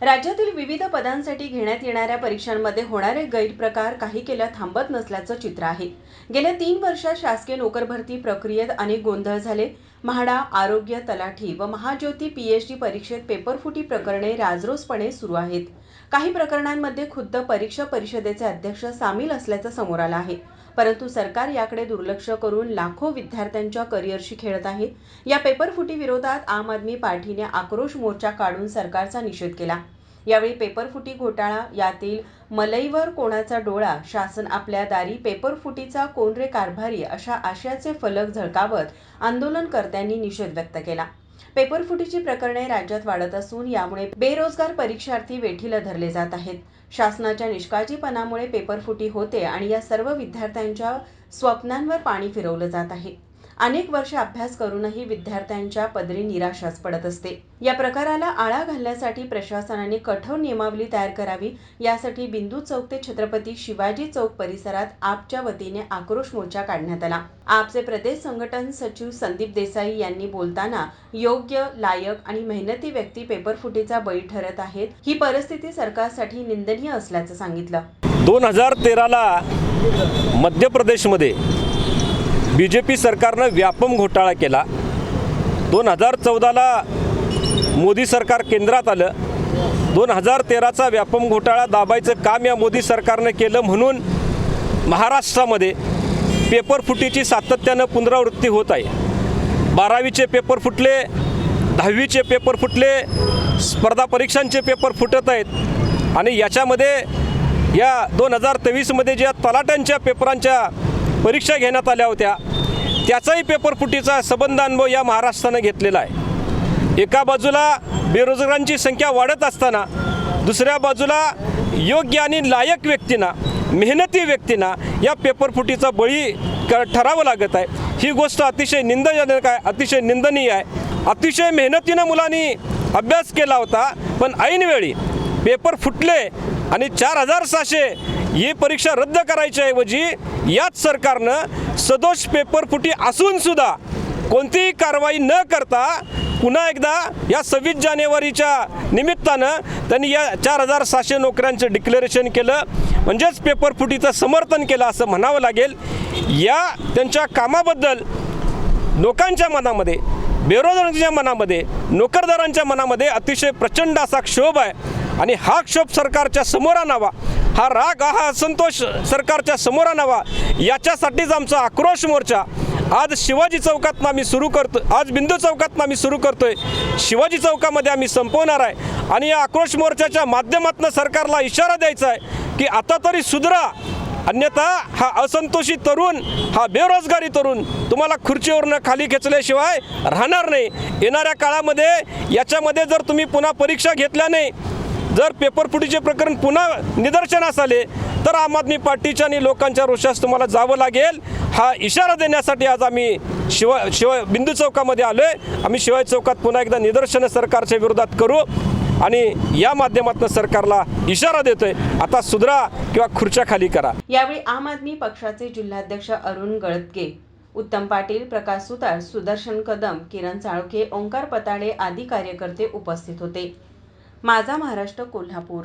राज्यातील विविध पदांसाठी घेण्यात येणाऱ्या परीक्षांमध्ये होणारे गैरप्रकार काही केल्या थांबत नसल्याचं चित्र आहे। गेल्या 3 वर्षात शासकीय नोकर भरती प्रक्रियेत अनेक गोंधळ झाले। म्हाडा, आरोग्य, तलाठी व महाज्योती पीएचडी परीक्षेत पेपरफुटी प्रकरणे राजरोसपणे सुरू आहेत। काही प्रकरणांमध्ये खुद्द परीक्षा परिषदेचे अध्यक्ष सामील असल्याचं समोर आलं आहे। परंतु सरकार याकडे दुर्लक्ष करून लाखो विद्यार्थ्यांच्या करिअरशी खेळत आहे। या पेपरफुटी विरोधात आम आदमी पार्टीने आक्रोश मोर्चा काढून सरकारचा निषेध केला। यावेळी पेपरफुटी घोटाळा, यातील मलईवर कोणाचा डोळा, शासन आपल्या दारी, पेपरफुटीचा कोण रे कारभारी अशा आशयाचे फलक झळकावत आंदोलनकर्त्यांनी निषेध व्यक्त केला। पेपरफुटीची प्रकरणे राज्यात वाढत असून यामुळे बेरोजगार परीक्षार्थी वेठीला धरले जात आहेत। शासनाच्या निष्काळजीपणामुळे पेपरफुटी होते आणि या सर्व विद्यार्थ्यांच्या स्वप्नांवर पाणी फिरवलं जात आहे। अनेक वर्ष अभ्यास करूनही विद्यार्थ्यांच्या पदरी निराशाच पडत असते। या प्रकाराला आळा घालण्यासाठी प्रशासनाने कठोर नियमावली तयार करावी। यासाठी बिंदू चौक ते छत्रपती शिवाजी चौक परिसरात आपच्या वतीने आक्रोश मोर्चा काढण्यात आला। आपचे प्रदेश संघटन सचिव संदीप देसाई यांनी बोलताना योग्य, लायक आणि मेहनती व्यक्ती पेपरफुटीचा बळी ठरत आहेत। ही परिस्थिती सरकारसाठी निंदनीय असल्याचं सांगितलं। 2013ला मध्य प्रदेशमध्ये बीजेपी सरकारनं व्यापम घोटाळा केला। 2014ला मोदी सरकार केंद्रात आलं। 2013चा व्यापम घोटाळा दाबायचं काम या मोदी सरकारनं केलं म्हणून महाराष्ट्रामध्ये पेपरफुटीची सातत्यानं पुनरावृत्ती होत आहे। 12वीचे पेपर फुटले, 10वीचे पेपर फुटले, स्पर्धा परीक्षांचे पेपर फुटत आहेत आणि याच्यामध्ये या 2023मध्ये ज्या तलाट्यांच्या पेपरांच्या परीक्षा घेण्यात आल्या होत्या त्याचाही पेपरफुटीचा सबंध अनुभव या महाराष्ट्रानं घेतलेला आहे। एका बाजूला बेरोजगारांची संख्या वाढत असताना दुसऱ्या बाजूला योग्य आणि लायक व्यक्तींना, मेहनती व्यक्तींना या पेपरफुटीचा बळी ठरावं लागत आहे। ही गोष्ट अतिशय निंदजनक आहे, अतिशय निंदनीय आहे। अतिशय मेहनतीनं मुलांनी अभ्यास केला होता, पण ऐनवेळी पेपर फुटले आणि 4600 ही परीक्षा रद्द करायच्या ऐवजी याच सरकारनं सदोष पेपरफुटी असून सुद्धा कोणतीही कारवाई न करता पुन्हा एकदा या 26 जानेवारीच्या निमित्तानं त्यांनी या 4600 नोकऱ्यांचं डिक्लेरेशन केलं, म्हणजेच पेपरफुटीचं समर्थन केलं असं म्हणावं लागेल। या त्यांच्या कामाबद्दल लोकांच्या मनामध्ये, बेरोजगारांच्या मनामध्ये, नोकरदारांच्या मनामध्ये अतिशय प्रचंड असा क्षोभ आहे आणि हा क्षोभ सरकारच्या समोर आणावा, हा राग, हा असंतोष सरकारच्या समोर आणावा, याच्यासाठीच आमचा आक्रोश मोर्चा आज शिवाजी चौकातनं आम्ही सुरू करतो। आज बिंदू चौकातनं आम्ही सुरू करतोय, शिवाजी चौकामध्ये आम्ही संपवणार आहे आणि या आक्रोश मोर्चाच्या माध्यमातून सरकारला इशारा द्यायचा आहे की आता तरी सुधरा, अन्यथा हा असंतोषी तरुण, हा बेरोजगारी तरुण तुम्हाला खुर्चीवरनं खाली खेचल्याशिवाय राहणार नाही। येणाऱ्या काळामध्ये याच्यामध्ये जर तुम्ही पुन्हा परीक्षा घेतल्या नाही, जर पेपरफुटीचे प्रकरण पुन्हा निदर्शनास आले तर आम आदमी पार्टीच्या आणि लोकांच्या रोषास तुम्हाला जावं लागेल। हा इशारा देण्यासाठी आज आम्ही बिंदू चौकामध्ये आलोय। आम्ही शिवाजी चौकात पुन्हा एकदा निदर्शनं सरकारच्या विरोधात करू आणि या माध्यमातून सरकारला इशारा देतोय, आता सुधरा किंवा खुर्च्या खाली करा। यावेळी आम आदमी पक्षाचे जिल्हाध्यक्ष अरुण गळतगे, उत्तम पाटील, प्रकाश सुतार, सुदर्शन कदम, किरण चाळके, ओंकार पताडे आदी कार्यकर्ते उपस्थित होते। माझा महाराष्ट्र, कोल्हापूर।